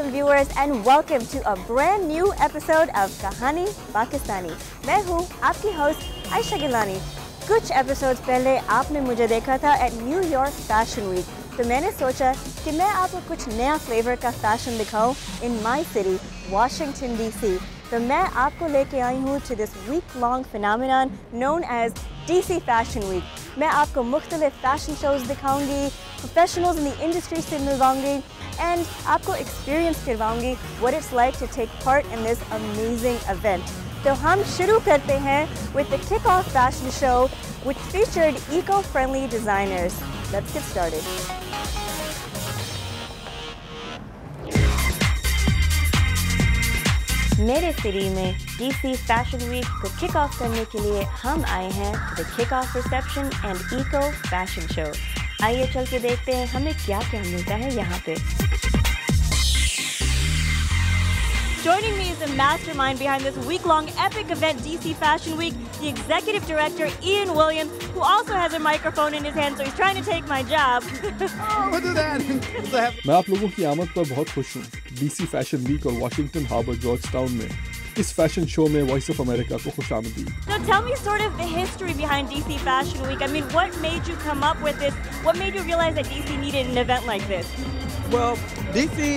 Assalamualaikum viewers and welcome to a brand new episode of Kahani Pakistani. मैं हूँ आपकी host Ayesha Gilani. कुछ episodes पहले आपने मुझे देखा था at New York Fashion Week, तो मैंने सोचा कि मैं आपको कुछ नया फ्लेवर का फैशन दिखाऊं in my city, Washington DC. तो मैं आपको लेके आई हूँ to this week-long phenomenon known as DC Fashion Week. मैं आपको मुख्तलिफ फैशन शोज दिखाऊंगी, प्रोफेशनल्स इन द इंडस्ट्री से मिलवाऊंगी एंड आपको experience करवाऊंगी what it's like to take part in this amazing event. तो हम शुरू करते हैं with the kick-off fashion show which featured eco-friendly designers. Let's get started. मेरे सिटी में DC Fashion Week को किक ऑफ करने के लिए हम आए हैं the kick off reception and eco fashion show. आइए चल के देखते हैं हमें क्या क्या मिलता है यहाँ पे। Joining me is the mastermind behind this week-long epic event, DC Fashion Week, the executive director, Ian Williams, who also has a microphone in his hand, so he's trying to take my job. Look at that! मैं आप लोगों की आमद पर बहुत खुश हूँ। DC Fashion Week और Washington Harbor, Georgetown में इस फैशन शो में वॉइस ऑफ अमेरिका को खुशामदीद। So tell me sort of the history behind DC Fashion Week. I mean, what made you come up with this? What made you realize that DC needed an event like this? Well, DC,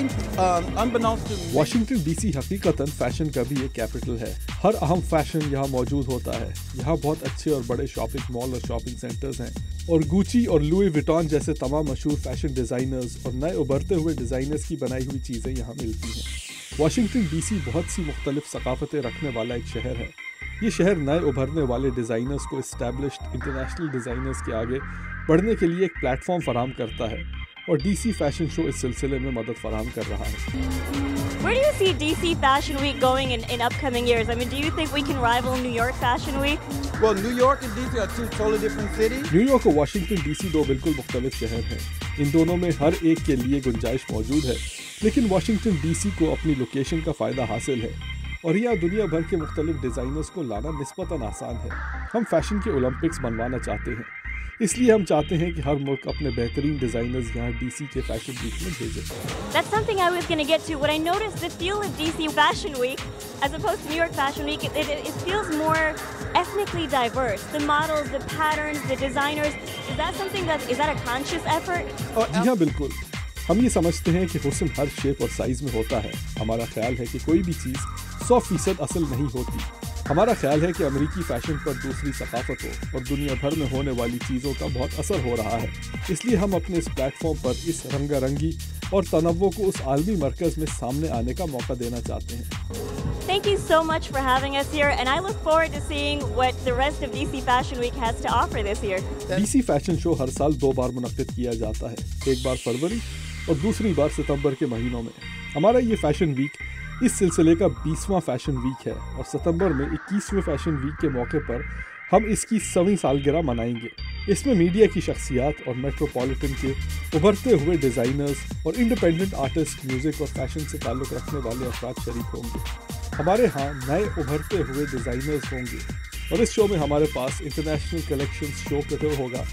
unbeknownst to me, Washington DC हकीकतन fashion का भी एक capital है। हर अहम fashion यहाँ मौजूद होता है। यहाँ बहुत अच्छे और बड़े शॉपिंग मॉल और शॉपिंग सेंटर्स हैं और गुची और लुई विटॉन जैसे तमाम मशहूर फैशन डिजाइनर्स और नए उभरते हुए डिजाइनर्स की बनाई हुई चीजें यहाँ मिलती हैं। वाशिंगटन DC बहुत सी मुख्तलिफ सकाफतें रखने वाला एक शहर है। ये शहर नए उभरने वाले डिज़ाइनर्स को इस्टेब्लिश्ड इंटरनेशनल डिज़ाइनर्स के आगे बढ़ने के लिए एक प्लेटफॉर्म फराहम करता है और DC फैशन शो इस सिलसिले में मदद फराहम कर रहा है। Where do you see DC Fashion Week going in upcoming years? I mean, do you think we can rival New York Fashion Week? well, New York and DC are two totally different cities. New York और Washington DC दो बिल्कुल मुख्तलिफ शहर हैं। इन दोनों में हर एक के लिए गुंजाइश मौजूद है, लेकिन वाशिंगटन DC को अपनी लोकेशन का फ़ायदा हासिल है और यहाँ दुनिया भर के मुख्तलिफ डिज़ाइनर्स को लाना निस्बतन आसान है। हम फैशन के ओलंपिक्स बनवाना चाहते हैं, इसलिए हम चाहते हैं कि हर मुल्क अपने बेहतरीन डिज़ाइनर्स यहाँ DC के फैशन वीक में भेजे। That's something I was going to get to. What I noticed, the feel of DC Fashion Week, as opposed to New York Fashion Week, it feels more ethnically diverse. The models, the patterns, the designers. Is that something is that a conscious effort? जी हाँ, बिल्कुल। हम ये समझते हैं कि हुस्न हर shape और size में होता है। हमारा ख्याल है कि कोई भी चीज़ 100% असल नहीं होती। हमारा ख्याल है कि अमेरिकी फैशन पर दूसरी सकाफतों और दुनिया भर में होने वाली चीज़ों का बहुत असर हो रहा है। इसलिए हम अपने इस प्लेटफॉर्म पर इस रंगारंगी और तनव्वुर को उस आलमी मरकज़ में सामने आने का मौका देना चाहते हैं। Thank you so much for having us here, and I look forward to seeing what the rest of DC Fashion Week has to offer this year. DC fashion show हर साल 2 बार मुनक्किद किया जाता है, एक बार फरवरी और दूसरी बार सितंबर के महीनों में। हमारा ये फैशन वीक इस सिलसिले का 20वां फैशन वीक है और सितंबर में 21वें फैशन वीक के मौके पर हम इसकी 100वीं सालगिरह मनाएंगे। इसमें मीडिया की शख्सियात और मेट्रोपॉलिटन के उभरते हुए डिज़ाइनर्स और इंडिपेंडेंट आर्टिस्ट, म्यूज़िक और फैशन से ताल्लुक़ रखने वाले अफराद शरीक होंगे। हमारे यहाँ नए उभरते हुए डिज़ाइनर्स होंगे और इस शो में हमारे पास इंटरनेशनल कलेक्शंस शो करते होगा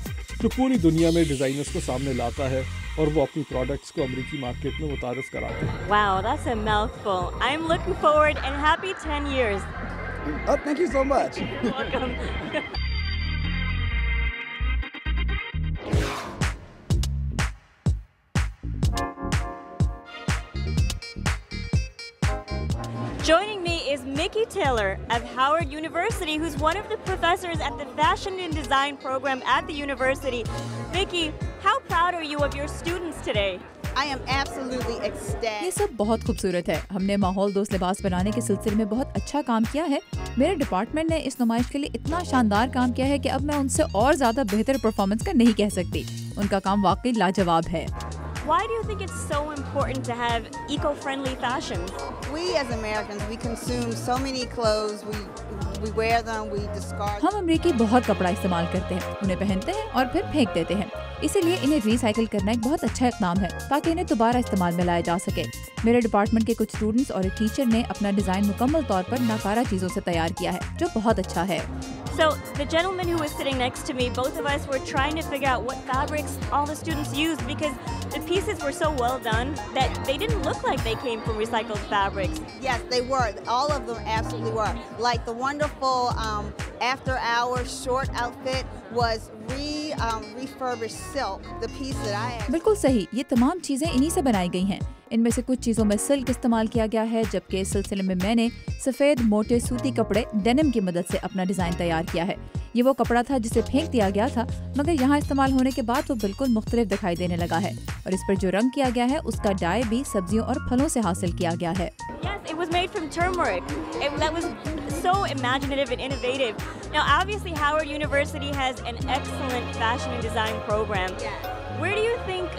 जो पूरी दुनिया में डिज़ाइनर्स को सामने लाता है और वो अपनी प्रोडक्ट्स को अमेरिकी मार्केट में मुतारिफ कराते हैं। Wow, that's a mouthful. I'm looking forward and happy 10 years. Oh, thank you so much. You're welcome. Joining me is Mickey Taylor of Howard University, who's one of the professors at the Fashion and Design program at the university. Mickey, how proud are you of your students today? I am absolutely ecstatic. ये सब बहुत खूबसूरत है। हमने माहौल दोस्त लिबास बनाने के सिलसिले में बहुत अच्छा काम किया है। मेरे डिपार्टमेंट ने इस नुमाइश के लिए इतना शानदार काम किया है कि अब मैं उनसे और ज्यादा बेहतर परफॉर्मेंस का नहीं कह सकती। उनका काम वाकई लाजवाब है। Why do you think it's so important to have eco-friendly fashion? We as Americans, we consume so many clothes. We wear them, we discard. हम अमेरिकी बहुत कपड़ा इस्तेमाल करते हैं, उन्हें पहनते हैं और फिर फेंक देते हैं। इसीलिए इन्हें रिसाइकिल करना एक बहुत अच्छा इक़दाम है ताकि इन्हें दोबारा इस्तेमाल में लाया जा सके। मेरे डिपार्टमेंट के कुछ स्टूडेंट्स और एक टीचर ने अपना डिज़ाइन मुकम्मल तौर पर नाकारा चीज़ों से तैयार किया है जो बहुत अच्छा है। So the gentleman who was sitting next to me, both of us were trying to figure out what fabrics all the students used because the pieces were so well done that they didn't look like they came from recycled fabrics. Yes, they were. All of them absolutely were. Like the wonderful after hours short outfit was refurbished silk, the piece that I actually... बिल्कुल सही, ये तमाम चीजें इन्हीं से बनाई गई हैं। इनमें से कुछ चीजों में सिल्क इस्तेमाल किया गया है, जबकि इस सिलसिले में मैंने सफेद मोटे सूती कपड़े डेनिम की मदद से अपना डिजाइन तैयार किया है। ये वो कपड़ा था जिसे फेंक दिया गया था, मगर यहाँ इस्तेमाल होने के बाद वो बिल्कुल मुख्तलिफ दिखाई देने लगा है और इस पर जो रंग किया गया है उसका डाई भी सब्जियों और फलों से हासिल किया गया है। Yes, it was made from turmeric. That was so imaginative and innovative. Now, obviously, Howard University has an excellent fashion and design program. Where do you think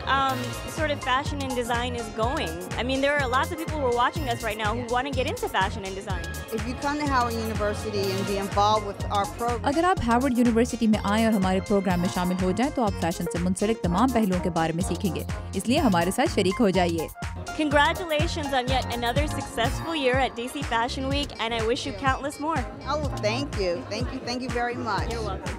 sort of fashion and design is going? I mean, there are lots of people who are watching us right now who want to get into fashion and design. If you come to Howard University and be involved with our program, अगर आप Harvard university में आएं और हमारे programme में शामिल हो जाएं तो आप फैशन से मुंसलिक तमाम पहलुओं के बारे में सीखेंगे, इसलिए हमारे साथ शरीक हो जाइए। Congratulations on yet another successful year at DC Fashion Week, and I wish you countless more. oh, thank you. Thank you very much. You're welcome.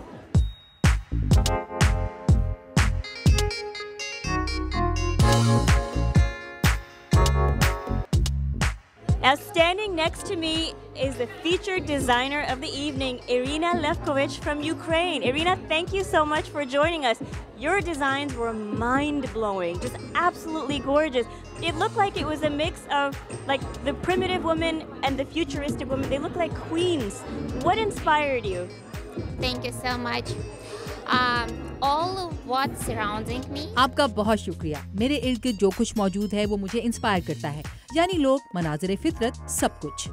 Now, standing next to me is the featured designer of the evening, Irina Levkovich from Ukraine. Irina, thank you so much for joining us. Your designs were mind-blowing, just absolutely gorgeous. It looked like it was a mix of like the primitive woman and the futuristic woman. They look like queens. What inspired you? Thank you so much. All of what's surrounding me. आपका बहुत शुक्रिया। मेरे इर्द गिर्द जो कुछ मौजूद है वो मुझे इंस्पायर करता है, यानी लोग, मनाज़िर फितरत, सब कुछ।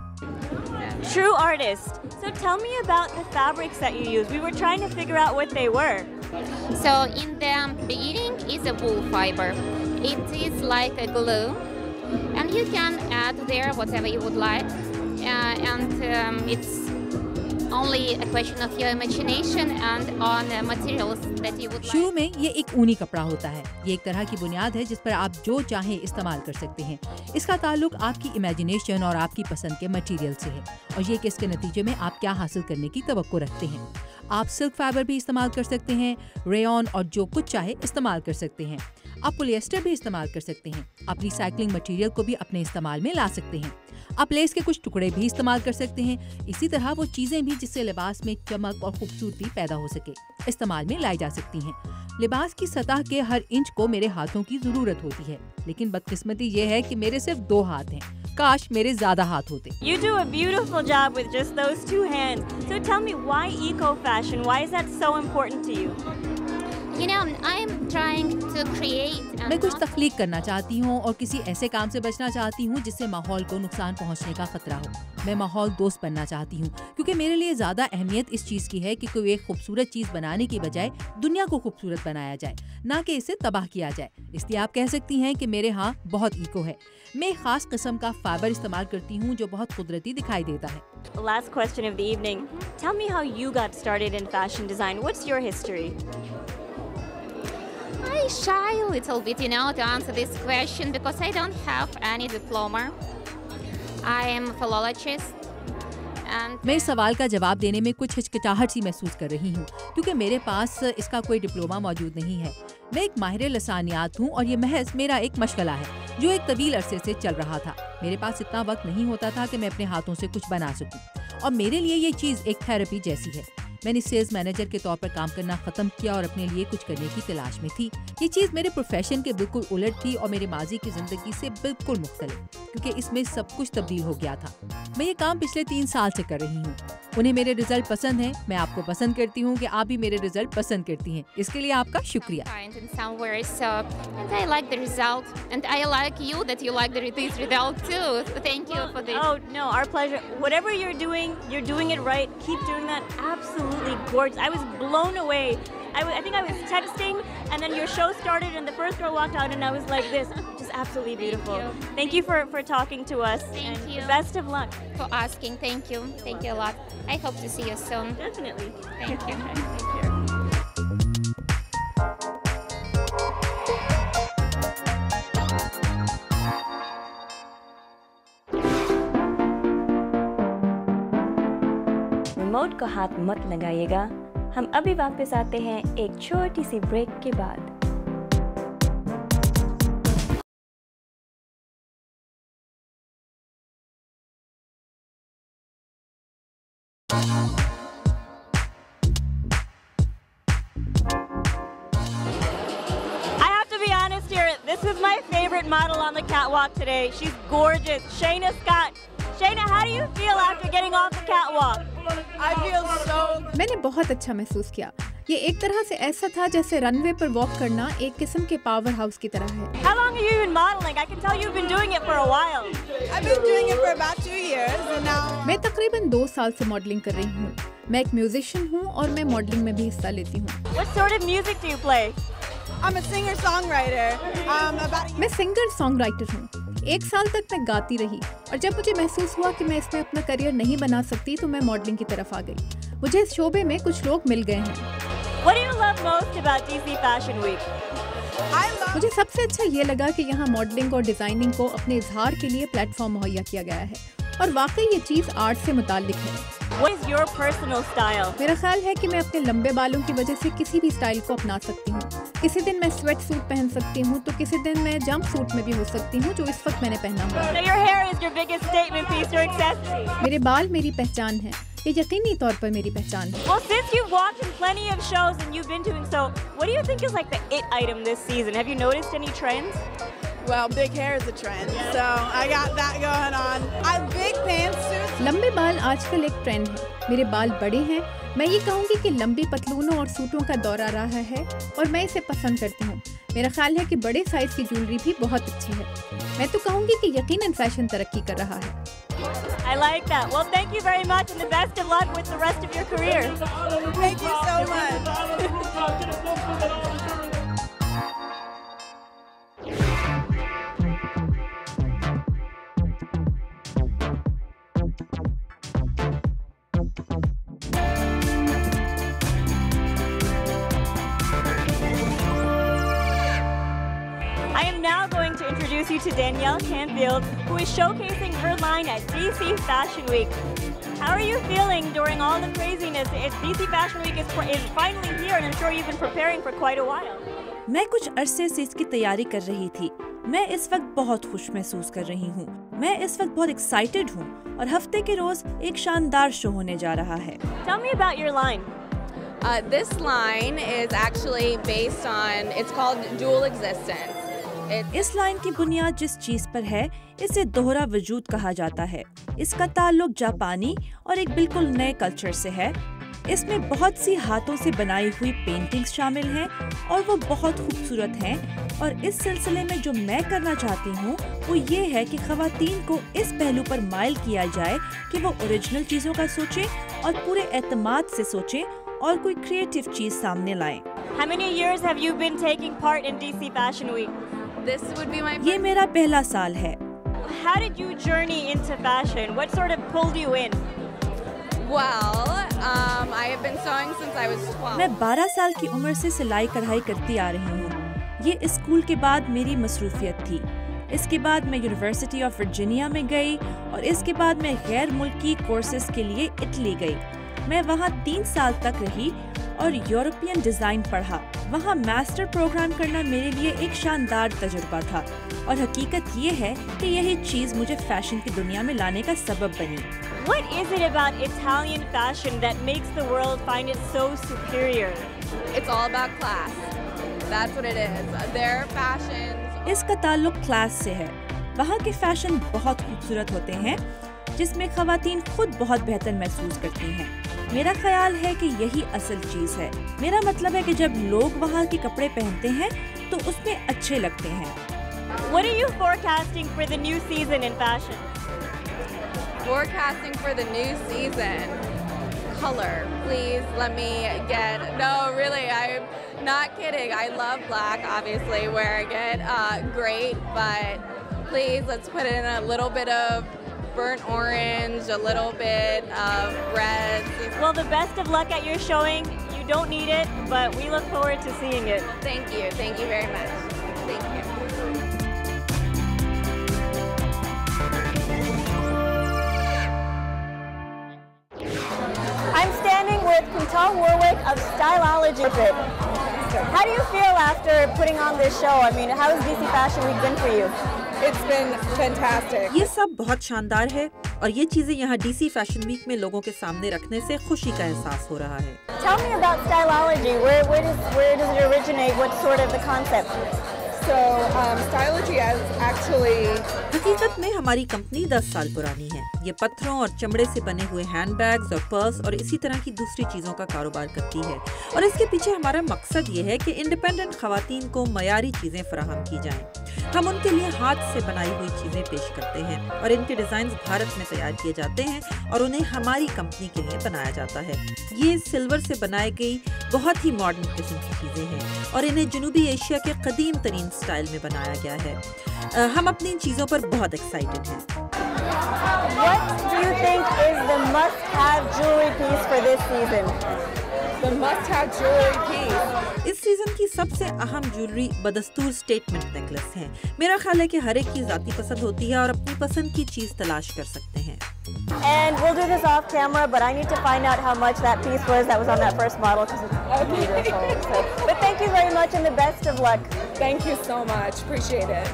True artist. So tell me about the fabrics that you used. We were trying to figure out what they were. So in the beginning is a wool fiber. It is like a glue, and you can add there whatever you would like, and it's only a question of your imagination and on materials that you would like. शुरू में ये एक ऊनी कपड़ा होता है। ये एक तरह की बुनियाद है जिस पर आप जो चाहें इस्तेमाल कर सकते हैं। इसका ताल्लुक आपकी इमेजिनेशन और आपकी पसंद के मटेरियल से है और ये कि इसके नतीजे में आप क्या हासिल करने की तवक्को रखते हैं। आप सिल्क फाइबर भी इस्तेमाल कर सकते हैं, रेयॉन और जो कुछ चाहे इस्तेमाल कर सकते हैं। आप पॉलिएस्टर भी इस्तेमाल कर सकते हैं। आप रिसाइकलिंग मटेरियल को भी अपने इस्तेमाल में ला सकते हैं। आप लेस के कुछ टुकड़े भी इस्तेमाल कर सकते हैं। इसी तरह वो चीजें भी जिससे लिबास में चमक और खूबसूरती पैदा हो सके इस्तेमाल में लाई जा सकती हैं। लिबास की सतह के हर इंच को मेरे हाथों की जरूरत होती है, लेकिन बदकिस्मती ये है कि मेरे सिर्फ 2 हाथ हैं। काश मेरे ज्यादा हाथ होते। You do a beautiful job with just those 2 hands. So tell me, why eco-fashion? Why is that so important to you? You know, I'm trying to create. मैं कुछ तख्लीक करना चाहती हूँ और किसी ऐसे काम से बचना चाहती हूँ जिससे माहौल को नुकसान पहुँचने का खतरा हो। मैं माहौल दोस्त बनना चाहती हूँ क्योंकि मेरे लिए ज्यादा अहमियत इस चीज की है कि कोई एक खूबसूरत चीज बनाने की बजाय दुनिया को खूबसूरत बनाया जाए, ना कि इसे तबाह किया जाए। इसलिए आप कह सकती हैं कि मेरे यहाँ बहुत इको है। मैं एक खास किस्म का फाइबर इस्तेमाल करती हूँ जो बहुत कुदरती दिखाई देता है। Last question of the evening. Tell me how you got started in fashion design. What's your history? I shy a little bit, you know, to answer this question because I don't have any diploma. I am a philologist. And मैं इस सवाल का जवाब देने में कुछ हिचकिचाहट सी महसूस कर रही हूँ क्योंकि मेरे पास इसका कोई डिप्लोमा मौजूद नहीं है। मैं एक माहिर लसानियात हूँ और ये महज मेरा एक मशगला है जो एक तवील अरसे से चल रहा था। मेरे पास इतना वक्त नहीं होता था कि मैं अपने हाथों से कुछ बना सकूं और मेरे लिए ये चीज़ एक थेरेपी जैसी है। मैंने सेल्स मैनेजर के तौर पर काम करना खत्म किया और अपने लिए कुछ करने की तलाश में थी। ये चीज़ मेरे प्रोफेशन के बिल्कुल उलट थी और मेरे माजी की जिंदगी से बिल्कुल मुख्तलिफ, क्योंकि इसमें सब कुछ तब्दील हो गया था। मैं ये काम पिछले 3 साल से कर रही हूँ। उन्हें मेरे रिजल्ट पसंद हैं, मैं आपको पसंद करती हूँ कि आप भी मेरे रिजल्ट पसंद करती हैं। इसके लिए आपका शुक्रिया। kind in somewhere, so and I like the result, and I like you that you like this result too. So thank you for this. Oh, no, our pleasure. Whatever you're doing it right. Keep doing that. Absolutely gorgeous. I was blown away. I think I was texting, and then your show started, and the first girl walked out, and I was like this. Just absolutely beautiful. Thank you for talking to us. Thank and you. Best of luck. For asking. Thank you a lot. I hope to see you soon. Definitely. Thank you. Take care. Remote को हाथ मत लगाइएगा। हम अभी वापस आते हैं एक छोटी सी ब्रेक के बाद। This is my favorite model on the catwalk today. She's gorgeous. Shayna Scott. Shayna, how do you feel after getting off the catwalk? I feel so. मैंने बहुत अच्छा महसूस किया। ये एक तरह से ऐसा था जैसे रनवे पर वॉक करना एक किस्म के पावर हाउस की तरह है। How long have you been modeling? I can tell you've been doing it for a while. I've been doing it for about 2 years and now. मैं तकरीबन 2 साल से मॉडलिंग कर रही हूँ। मैं एक म्यूजिशियन हूँ और मैं मॉडलिंग में भी हिस्सा लेती हूँ। What sort of music do you play? I'm a singer-songwriter. मैं सिंगर सॉन्ग राइटर हूँ। 1 साल तक मैं गाती रही और जब मुझे महसूस हुआ कि मैं इसमें अपना करियर नहीं बना सकती तो मैं मॉडलिंग की तरफ आ गई। मुझे इस शोबे में कुछ लोग मिल गए हैं। What do you love most about DC Fashion Week? मुझे सबसे अच्छा ये लगा कि यहाँ मॉडलिंग और डिजाइनिंग को अपने इजहार के लिए प्लेटफॉर्म मुहैया किया गया है और वाकई ये चीज़ आर्ट से मुताल्लिक है। What is your personal style? मेरा ख्याल है कि मैं अपने लंबे बालों की वजह से किसी भी स्टाइल को अपना सकती हूँ। किसी दिन मैं स्वेट सूट पहन सकती हूँ तो किसी दिन मैं जंप सूट में भी हो सकती हूँ जो इस वक्त मैंने पहना हुआ है। So your hair is your biggest statement piece or accessory? मेरे बाल मेरी पहचान है। ये यकीनी तौर पर मेरी पहचान है। Well, since you've walked in plenty of shows and you've been doing so, what do you think is like the it item this season? Have you noticed any trends? Well, big hair is a trend, so I got that going on. Big pantsuits. लंबे बाल आजकल एक trend है। मेरे बाल बड़े हैं। मैं ये कहूँगी कि लंबी पतलूनों और सूटों का दौर आ रहा है और मैं इसे पसंद करती हूँ। मेरा ख्याल है कि बड़े साइज की ज्वेलरी भी बहुत अच्छी है। मैं तो कहूँगी कि यकीनन फैशन तरक्की कर रहा है। I like that. Well, thank you very much and the best of luck with the rest of your career. Thank you so much. I am now going to introduce you to Danielle Canfield, who is showcasing her line at DC Fashion Week. How are you feeling during all the craziness? DC Fashion Week is finally here, and I'm sure you've been preparing for quite a while. मैं कुछ अरसे से इसकी तैयारी कर रही थी। मैं इस वक्त बहुत खुश महसूस कर रही हूँ। मैं इस वक्त बहुत एक्साइटेड हूँ और हफ्ते के रोज एक शानदार शो होने जा रहा है। Tell me about your line. This line is actually based on, it's called dual existence. इस लाइन की बुनियाद जिस चीज पर है इसे दोहरा वजूद कहा जाता है। इसका ताल्लुक जापानी और एक बिल्कुल नए कल्चर से है। इसमें बहुत सी हाथों से बनाई हुई पेंटिंग्स शामिल हैं और वो बहुत खूबसूरत हैं। और इस सिलसिले में जो मैं करना चाहती हूँ वो ये है कि ख़वातीन को इस पहलू पर माइल किया जाए कि वो ओरिजिनल चीज़ों का सोचें और पूरे एतमाद से सोचें और कोई क्रिएटिव चीज़ सामने लाएं। How many years have you been taking part in DC Fashion Week? This would be my ये मेरा पहला साल है। How did you journey into fashion? What sort of pulled you in? Well, I have been sewing since I was 12. मैं 12 साल की उम्र से सिलाई कढ़ाई करती आ रही हूँ। ये स्कूल के बाद मेरी मसरूफियत थी। इसके बाद मैं यूनिवर्सिटी ऑफ वर्जीनिया में गई और इसके बाद मैं गैर मुल्की कोर्सेज के लिए इटली गई। मैं वहाँ 3 साल तक रही और यूरोपियन डिज़ाइन पढ़ा। वहाँ मास्टर प्रोग्राम करना मेरे लिए एक शानदार तजुर्बा था और हकीकत ये है कि यही चीज़ मुझे फैशन की दुनिया में लाने का सबब बनी। What is it about Italian fashion that makes the world find it so superior? It's all about class. That's what it is. Their fashions. इसका ताल्लुक क्लास से है। वहाँ के फैशन बहुत खूबसूरत होते हैं जिसमें ख़वातीन खुद बहुत बेहतर महसूस करती हैं। मेरा ख्याल है कि यही असल चीज़ है। मेरा मतलब है कि जब लोग वहाँ के कपड़े पहनते हैं तो उसमें अच्छे लगते हैं। What are you forecasting for the new season in fashion? Forecasting for the new season. Color. Please let me get. No, really, I'm not kidding. I love black, obviously, wearing it. Great, but please let's put in a little bit of burnt orange, a little bit of red. Well, the best of luck at your showing. You don't need it, but we look forward to seeing it. Thank you very much. Thank you. I'm with Kuntal Warwick of Styleology. How do you feel after putting on this show? I mean, how has DC Fashion Week been for you? It's been fantastic. ये सब बहुत शानदार है और ये चीजें यहाँ DC fashion week में लोगों के सामने रखने से खुशी का एहसास हो रहा है। Tell me about Styleology. Where does it originate? What's sort of the concept? So Styleology is actually हकीकत में हमारी कंपनी 10 साल पुरानी है। ये पत्थरों और चमड़े से बने हुए हैंडबैग्स और पर्स और इसी तरह की दूसरी चीजों का कारोबार करती है और इसके पीछे हमारा मकसद ये है कि इंडिपेंडेंट खवातीन को मयारी चीजें फराहम की जाएं। हम उनके लिए हाथ से बनाई हुई चीजें पेश करते हैं और इनके डिजाइन भारत में तैयार किए जाते हैं और उन्हें हमारी कंपनी के लिए बनाया जाता है। ये सिल्वर से बनाई गई बहुत ही मॉडर्न किस्म की चीजें हैं और इन्हें जनूबी एशिया के कदीम तरीन स्टाइल में बनाया गया है। हम अपनी इन चीजों पर बहुत एक्साइटेड हैं। What do you think is the must-have jewelry piece for this season? the must-have jewelry piece. इस सीजन की सबसे अहम ज्वेलरी बदस्तूर स्टेटमेंट नेकलेस है। मेरा ख्याल है कि हर एक की जाती पसंद होती है और अपनी पसंद की चीज तलाश कर सकते हैं। And we'll do this off camera, but I need to find out how much that piece was that was on that first model because it's beautiful. So, but thank you very much and the best of luck. Thank you so much. Appreciate it.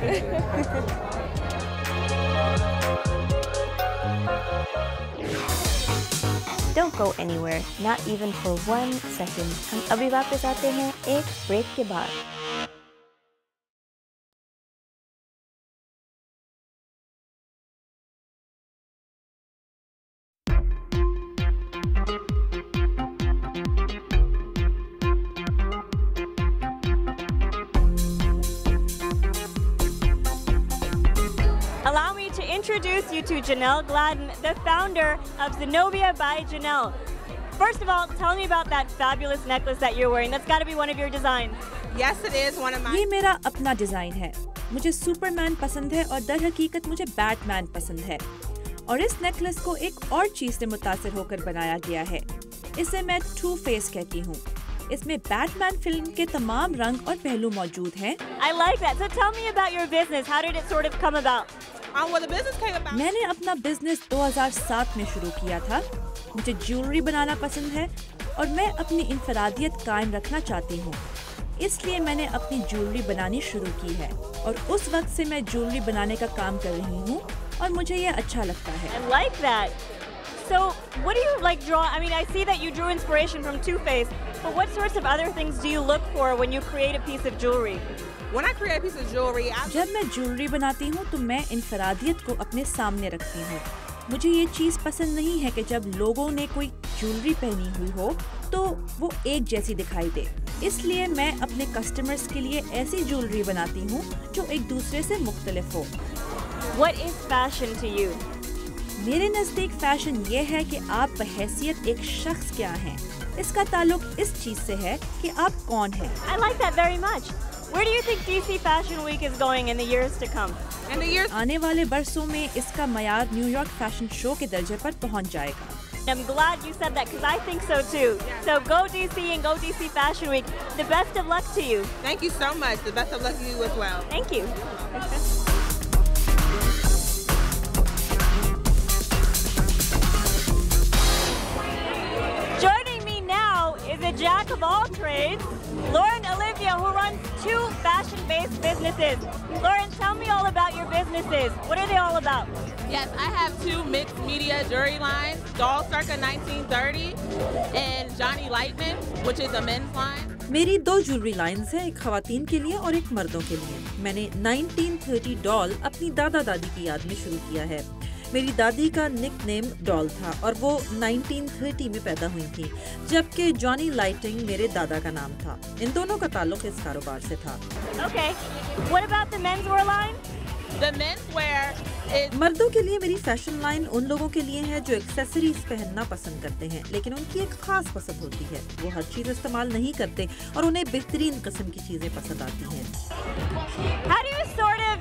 Don't go anywhere, not even for 1 second. हम अभी वापस आते हैं एक break के बाद। Allow me to introduce you to Janelle Gladden, the founder of Zenobia by Janelle. First of all, tell me about that fabulous necklace that you're wearing. That's got to be one of your designs. Yes, it is one of my. ये मेरा अपना design है। मुझे Superman पसंद है और दर हकीकत मुझे बैटमैन पसंद है और इस नेकलेस को एक और चीज से मुतासिर होकर बनाया गया है। इसे मैं टू फेस कहती हूँ। इसमें बैटमैन फिल्म के तमाम रंग और पहलू मौजूद हैं। I like that. So tell me about your business. How did it sort of come about? Well, the business came about. मैंने अपना बिजनेस 2007 में शुरू किया था। मुझे ज्वेलरी बनाना पसंद है और मैं अपनी इनफरादियत कायम रखना चाहती हूँ। इसलिए मैंने अपनी ज्वेलरी बनानी शुरू की है और उस वक्त से मैं ज्वेलरी बनाने का काम कर रही हूँ और मुझे ये अच्छा लगता है। I like that. So what do you like draw? I mean, I see that you drew inspiration from Too Faced, but what sorts of other things do you look for when you create a piece of jewelry? When I create a piece of jewelry, जब मैं jewellery बनाती हूँ तो मैं इनफरादियत को अपने सामने रखती हूँ। मुझे ये चीज़ पसंद नहीं है कि जब लोगों ने कोई ज्वेलरी पहनी हुई हो तो वो एक जैसी दिखाई दे। इसलिए मैं अपने कस्टमर्स के लिए ऐसी ज्वेलरी बनाती हूँ जो एक दूसरे से मुख्तलिफ हो। What is fashion to you? मेरे नज़दीक फैशन ये है कि आप बहैसियत एक शख्स क्या हैं। इसका ताल्लुक इस चीज़ से है कि आप कौन हैं। I like that very much. Where do you think DC Fashion Week is going in the years to come? आने वाले बरसों में इसका मयार न्यूयॉर्क फैशन शो के दर्जे पर पहुंच जाएगा। I'm glad you said that because I think so too. So go DC and go DC Fashion Week. The best of luck to you. Thank you so much. The best of luck to you as well. Thank you. Joining me now is a jack of all trades, Lauren Olivia, who runs 2 fashion-based businesses. Lauren, tell me all about your businesses. What are they all about? Yes, I have 2 mixed media jewelry lines, Doll Circa 1930 and Johnny Lightning, which is a men's line. मेरी 2 jewellery lines हैं, एक खवातीन के लिए और एक मर्दों के लिए। मैंने 1930 डॉल अपनी दादा दादी की याद में शुरू किया है। मेरी दादी का निकनेम डॉल था और वो 1930 में पैदा हुई थी, जबकि जॉनी लाइटिंग मेरे दादा का नाम था। इन दोनों का ताल्लुक इस कारोबार से था। Okay. What about the menswear line? The menswear is... मर्दों के लिए मेरी फैशन लाइन उन लोगों के लिए है जो एक्सेसरीज पहनना पसंद करते हैं, लेकिन उनकी एक खास पसंद होती है। वो हर चीज इस्तेमाल नहीं करते और उन्हें बेहतरीन किस्म की चीजें पसंद आती हैं। How do you sort of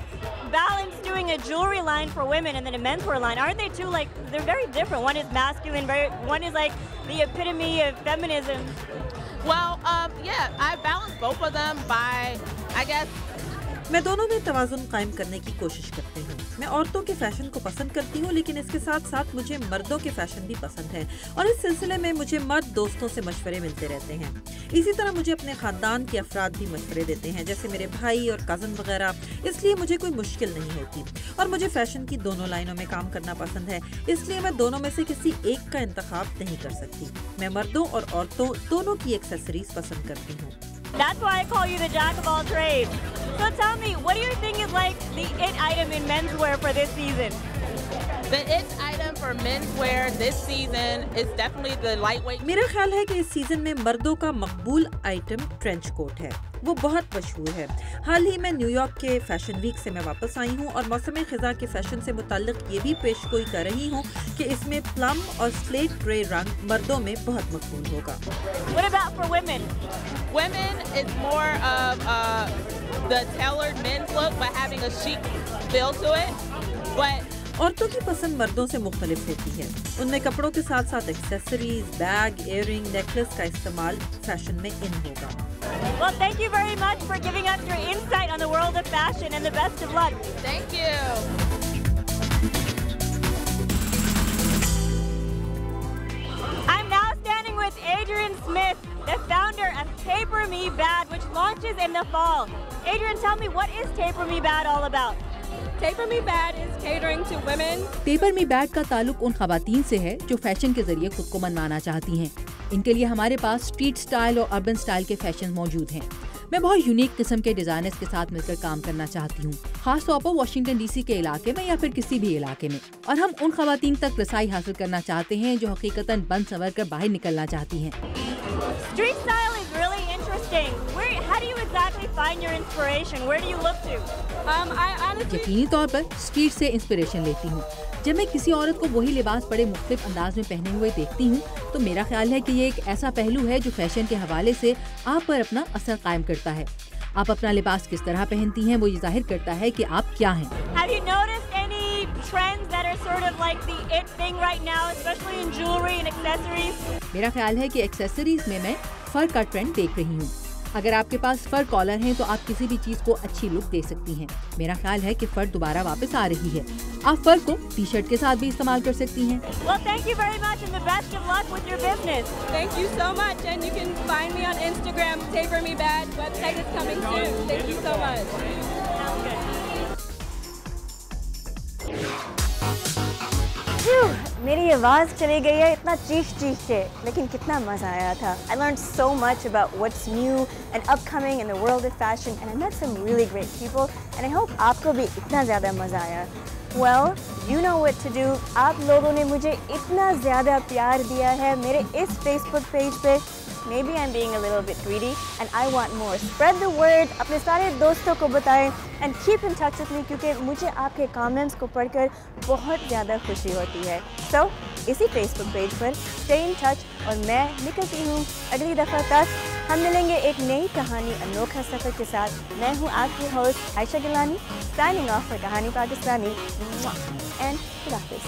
balance doing a jewelry line for women and then a menswear line? Aren't they two like they're very different? One is masculine, one is like the epitome of feminism. Well, yeah, I balance both of them by, I guess. मैं दोनों में तवाज़ुन कायम करने की कोशिश करती हूँ। मैं औरतों के फैशन को पसंद करती हूँ, लेकिन इसके साथ साथ मुझे मर्दों के फैशन भी पसंद है और इस सिलसिले में मुझे मर्द दोस्तों से मशवरे मिलते रहते हैं। इसी तरह मुझे अपने खानदान के अफराद भी मशवरे देते हैं, जैसे मेरे भाई और कज़न वगैरह, इसलिए मुझे कोई मुश्किल नहीं होती। और मुझे फैशन की दोनों लाइनों में काम करना पसंद है, इसलिए मैं दोनों में से किसी एक का इंतखाब नहीं कर सकती। मैं मर्दों और औरतों दोनों की एक्सेसरीज पसंद करती हूँ। That's why I call you the jack of all trades. So tell me, what do you think is like the it item in menswear for this season? The it item for menswear this season is definitely the lightweight. मेरा ख्याल है कि इस season में मर्दों का मकबूल item trench coat है, वो बहुत मशहूर है। हाल ही में न्यूयॉर्क के फैशन वीक से मैं वापस आई हूँ और मौसम ख़ज़ा के फैशन से मुताल्लिक ये भी पेशगोई कर रही हूँ कि इसमें प्लम और स्लेट ग्रे रंग मर्दों में बहुत मकबूल होगा। What about for women? Women is more of the tailored men's look, but having a chic feel to it. But औरतों की पसंद मर्दों से मुख्तलिफ होती है। उनमें कपड़ों के साथ साथ एक्सेसरीज, बैग, इयररिंग, नेकलेस का इस्तेमाल फैशन में इन होगा। Well, thank you very much for giving us your insight on the world of fashion, and the best of luck. Thank you. I'm now standing with Adrian Smith, the founder of Taper Me Bad, which launches in the fall. Adrian, tell me, what is Taper Me Bad all about? Taper Me Bad is catering to women. Taper me bad का ताल्लुक उन खवातीन से है जो fashion के जरिए खुद को मनवाना चाहती हैं। इनके लिए हमारे पास स्ट्रीट स्टाइल और अर्बन स्टाइल के फैशन मौजूद हैं। मैं बहुत यूनिक किस्म के डिजाइनर्स के साथ मिलकर काम करना चाहती हूँ, खास तौर पर वाशिंगटन डीसी के इलाके में या फिर किसी भी इलाके में। और हम उन खवातीन तक रसाई हासिल करना चाहते हैं जो हकीकतन बन सवर कर बाहर निकलना चाहती हैं। Street style is really interesting. How do you exactly find your inspiration? Where do you look to? I honestly यकीनी तौर पर स्ट्रीट से इंस्पिरेशन लेती हूँ। जब मैं किसी औरत को वही लिबास बड़े मुख्तलिफ अंदाज में पहने हुए देखती हूँ तो मेरा ख्याल है कि ये एक ऐसा पहलू है जो फैशन के हवाले से आप पर अपना असर कायम करता है। आप अपना लिबास किस तरह पहनती हैं वो ये जाहिर करता है कि आप क्या हैं। Have you noticed any trends that are sort of like the it thing right now, especially in jewelry and accessories? मेरा ख्याल है कि एक्सेसरीज में मैं फर का ट्रेंड देख रही हूँ। अगर आपके पास फर कॉलर है तो आप किसी भी चीज को अच्छी लुक दे सकती हैं। मेरा ख्याल है कि फर दोबारा वापस आ रही है। आप फर को टी शर्ट के साथ भी इस्तेमाल कर सकती हैं। Well, thank you very much and the best of luck with your business. thank you so much, and you can find me on Instagram. Taper Me Bad website is coming soon. Thank you so much. मेरी आवाज़ चली गई है इतना चीख के, लेकिन कितना मज़ा आया था। I learned so much about what's new and upcoming in the world of fashion, and I met some really great people, and I hope आपको भी इतना ज़्यादा मज़ा आया। Well, you know what to do. आप लोगों ने मुझे इतना ज़्यादा प्यार दिया है मेरे इस Facebook पेज पे। Maybe I'm being a little bit greedy and I want more. Spread the word. अपने सारे दोस्तों को बताएं and keep in touch with me क्योंकि मुझे आपके comments को पढ़कर बहुत ज़्यादा खुशी होती है। So, इसी Facebook पेज पर stay in touch और मैं निकलती हूँ अगली दफ़ा तक। हम मिलेंगे एक नई कहानी, अनोखा सफ़र के साथ। मैं हूँ आपकी host Ayesha Gilani, signing off for कहानी पाकिस्तानी and खुदा हाफ़िज़।